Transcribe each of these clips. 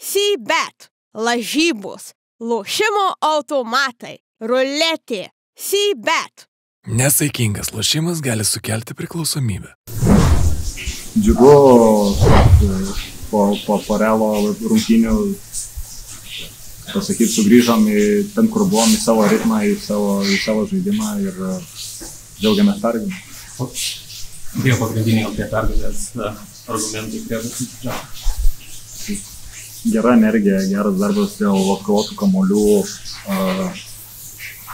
C-bet, lažybos, lošimo automatai, ruletė, C-bet. Nesaikingas lošimas gali sukelti priklausomybę. Džiugu, po Realo rungtynių, pasakyti, sugrįžom į ten, kur buvom, į savo ritmą, į savo žaidimą ir džiaugiamės pergalę. Kokie pagrindiniai apie pergalės argumentai, kurie būtų? Gera energija, geras darbas dėl atkovotų kamuolių,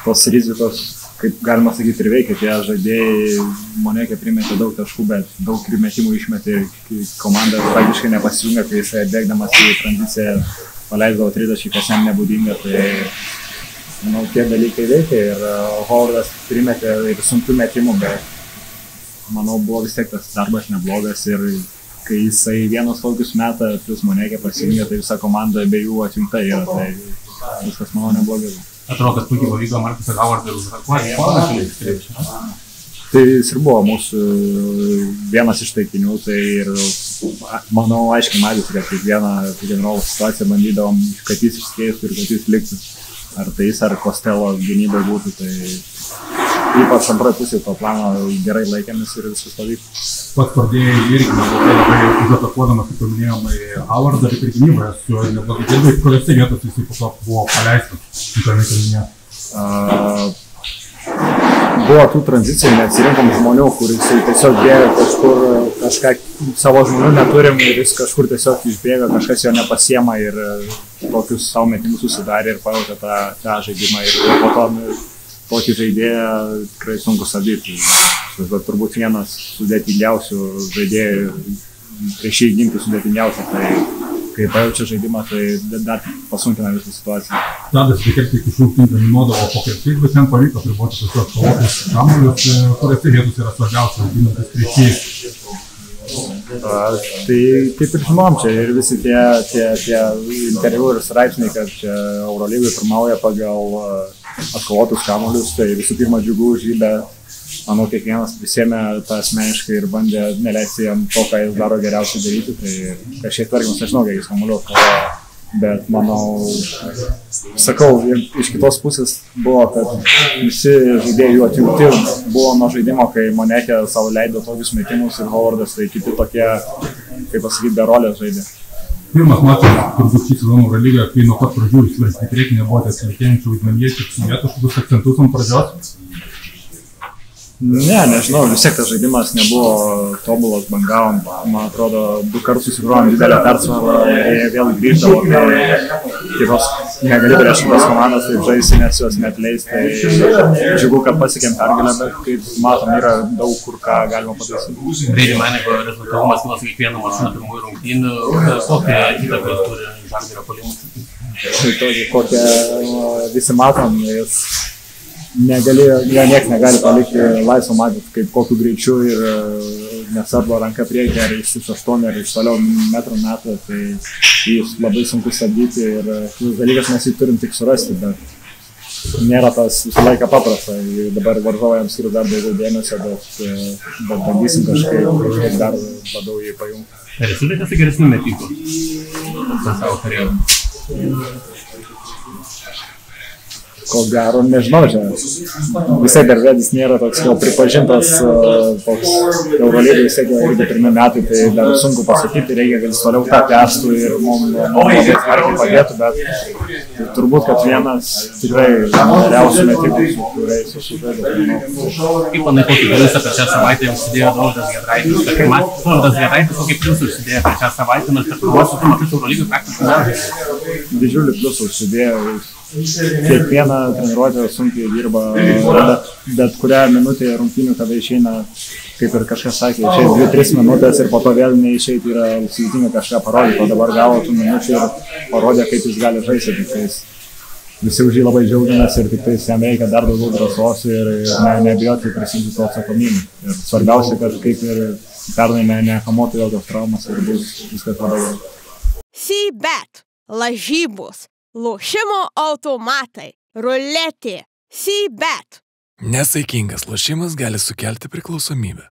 tos rizikos, kaip galima sakyti, ir veikia. Tie žaidėjai Moneke primetė daug taškų, bet daug primetimų išmetė ir komanda praktiškai nepasijungia, kai jisai bėgdamas į tranziciją paleisdavo 30, kas jam nebūdinga. Tai, manau, tie dalykai veikia ir Howardas primetė ir sunkių metimų, bet manau, buvo vis tiek tas darbas neblogas ir kai jisai vienas tokius metą plus Moneke pasijungia, tai visa komanda be jų atjungta yra, tai viskas, manau, neblogai. Atrodo, kad puikiai pavyko Markusą Howardą užrakuoti. Tai jis ir buvo mūsų vienas iš taikinių, tai ir, manau, aiškiai matyti, kad kiekvieną generolo situaciją bandydavom, kad jis išskeistų ir kad jis liktų. Ar tai jis, ar Kostelo gynybai būtų, tai ypač antroje pusėje to plano gerai laikėmės ir viskas pavyko. Pats pradėjai irgi labai užatakuodamas, kaip paminėjom, Howardą, bet ir gynyboje su juo neblogai dirbai, kuriuose vietos jisai po to buvo paleistas, kaip minėjo. Buvo tų tranzicijų, neatsirinkom žmonių, kur jisai tiesiog bėga kažkur, kažką savo žmonių neturim ir jis kažkur tiesiog išbėga, kažkas jo nepasiema ir tokius savo metimus susidarė ir pajautė tą žaidimą ir po to tokį žaidėją tikrai sunku stabdyti. Bet turbūt vienas sudėtingiausių žaidėjų, prieš jį ginti sudėtingiausią, tai kai pajaučia žaidimą, tai dar pasunkina visą situaciją. Tadas Vikerti iki šių rungtynių dominuodavo po krepšiais, bet ten pavyko priboti tokius atkovotus kamuolius, kuriuose vietos yra svarbiausia, ginantis prieš jį. Tai kaip ir žinom, čia ir visi tie interviu ir straipsniai, kad čia Eurolygoje pirmauja pagal atkovotus kamuolius, tai visų pirma džiugu už jį, bet manau, kiekvienas prisėmė tą asmeniškai ir bandė neleisti jam to, ką jis daro geriausiai daryti, tai kažkiek tvarkymas, nežinau, kiek jis kamuolių atkovoja, bet manau, sakau, ir iš kitos pusės buvo, kad visi žaidėjai jų atjungti buvo nuo žaidimo, kai Moneke savo leido tokius metimus ir Howardas, tai kiti tokie, kaip pasakyti, be rolės žaidė. Pirmas mačas, turbūt šį sezoną Eurolygoje, kai nuo pat pradžių išversti į priekį nebuvote atsilikėjančių vaidmenyje, tik sudėtų kažkokius akcentus ant pradžios? Ne, nežinau, vis tiek tas žaidimas nebuvo tobulas, bangavom, man atrodo, 2 kartus susigrojom didelę persvarą ir jie vėl grįždavo, tai negali prieš kitas komandas taip žaisti, nes juos neatleis, tai džiugu, kad pasiekėm pergalę, bet kaip matom, yra daug kur ką galima pataisyti. Brady Maneko rezultatyvumas nuo kiekvieno mačo pirmųjų rungtynių, kokią įtaką turi Žalgirio puolimas? Tai tokį, kokią visi matom, jis jo nieks negali palikti laisvo, matyt, kaip kokiu greičiu ir nesarbo ranka priekį ar iš 8 ar iš toliau metrų metą, tai jis labai sunku stabdyti ir šis dalykas mes jį turim tik surasti, bet nėra tas visą laiką paprasta. Dabar varžovams skiriu dar daugiau dėmesio, bet bandysim kažkaip dar labiau jį pajungti. Ar esi laikas geresnių metikų per savo karjerą? Ko gero, nežinau, čia visai dar Vedis nėra toks jau pripažintas, toks Eurolygai vis tiek irgi pirmi metai, tai dar sunku pasakyti, reikia, kad jis toliau tą tęstų ir mums labai smarkiai padėtų, bet turbūt, kad vienas tikrai geriausių metikų, su kuriais sužaidė. Kaip manai, kokį pliusą per šią savaitę jums sudėjo Dovydas Giedraitis? Dovydas Giedraitis, kokį pliusą užsidėjo per šią savaitę, nors per pirmuosius mačius Eurolygai praktiškai nėra? Didžiulį pliusą užsidėjo. Kiekvieną treniruotę sunkiai dirba, bet kurią minutę rungtynių, kada išeina, kaip ir kažkas sakė, išeina 2-3 minutės ir po to vėl neišeiti yra sudėtinga kažką parodyti, o dabar gavo tų minučių ir parodė, kaip jis gali žaisti. Visi už jį labai džiaugiamės ir tik jam reikia dar daugiau drąsos ir nebijoti prisimti to atsakomybę. Ir svarbiausia, kad kaip ir pernai nekamuotų jokios traumas ir bus viskas labai gerai. C-bet, lažybos, lošimo automatai, ruletė, C-bet. Nesaikingas lošimas gali sukelti priklausomybę.